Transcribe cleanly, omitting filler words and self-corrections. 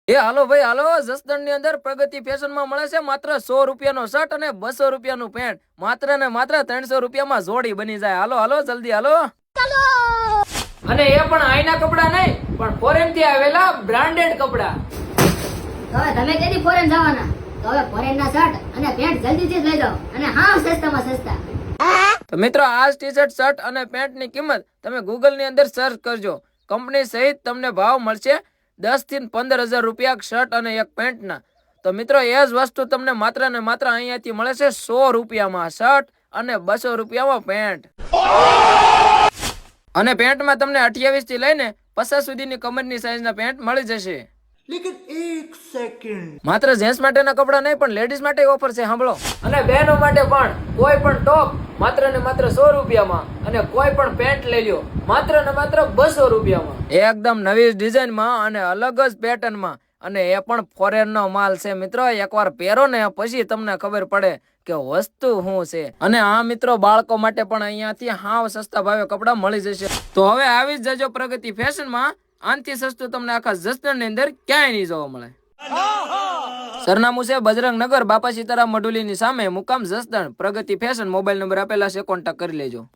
એ હાલો ભાઈ હાલો, જસદણ ની અંદર પ્રગતિ ફેશન માં મળે છે માત્ર 100 રૂપિયાનો શર્ટ અને 200 રૂપિયાનું પેન્ટ. માત્ર ને માત્ર 300 રૂપિયામાં જોડી બની જાય. હાલો હાલો જલ્દી હાલો. અને એ પણ આઈના કપડા નહીં, પણ ફોરેન થી આવેલા બ્રાન્ડેડ કપડા. તો હવે તમે કેદી ફોરેન જવાના? તો હવે ફોરેન ના શર્ટ અને પેન્ટ જલ્દીથી જ લઈ જાઓ, અને હા સસ્તામાં સસ્તા. તો મિત્રો આ ટી-શર્ટ શર્ટ અને પેન્ટ ની કિંમત તમે ગૂગલ ની અંદર સર્ચ કરજો. કંપની સહિત તમને ભાવ મળશે 10 થી 15,000 રૂપિયા શર્ટ અને એક પેન્ટ ના. તો મિત્રો એ જ વસ્તુ તમને માત્ર ને માત્ર અહીંયાથી મળે છે 100 રૂપિયામાં શર્ટ અને 200 રૂપિયામાં પેન્ટ. અને પેન્ટમાં તમને 28 થી લઈને 50 સુધીની કમરની સાઈઝના પેન્ટ મળી જશે. लेकिन एक सेकंड માત્ર જેન્ટ્સ માટેના કપડા નહીં, પણ લેડીઝ માટે ઓફર છે, સાંભળો. અને બહેનો માટે પણ કોઈ પણ ટોપ માત્ર ને માત્ર 100 રૂપિયામાં, અને કોઈ પણ પેન્ટ લઈ લ્યો માત્ર ને માત્ર 200 રૂપિયામાં. એકદમ નવી ડિઝાઇનમાં અને અલગ જ પેટર્નમાં, અને એ પણ ફોરેન નો માલ છે મિત્રો. એકવાર પહેરો ને પછી તમને ખબર પડે કે વસ્તુ શું છે. અને આ મિત્રો બાળકો માટે પણ અહીંયાથી હાવ સસ્તા ભાવે કપડા મળી જશે. તો હવે આવી જ જજો પ્રગતિ ફેશનમાં. આનથી સસ્તું તમને આખા જસદણ ની અંદર ક્યાંય નહીં જોવા મળે. સરનામું છે બજરંગનગર, બાપા સીતારામ મઢુલી ની સામે, મુકામ જસદણ. પ્રગતિ ફેશન. મોબાઈલ નંબર આપેલા છે, કોન્ટેક્ટ કરી લેજો.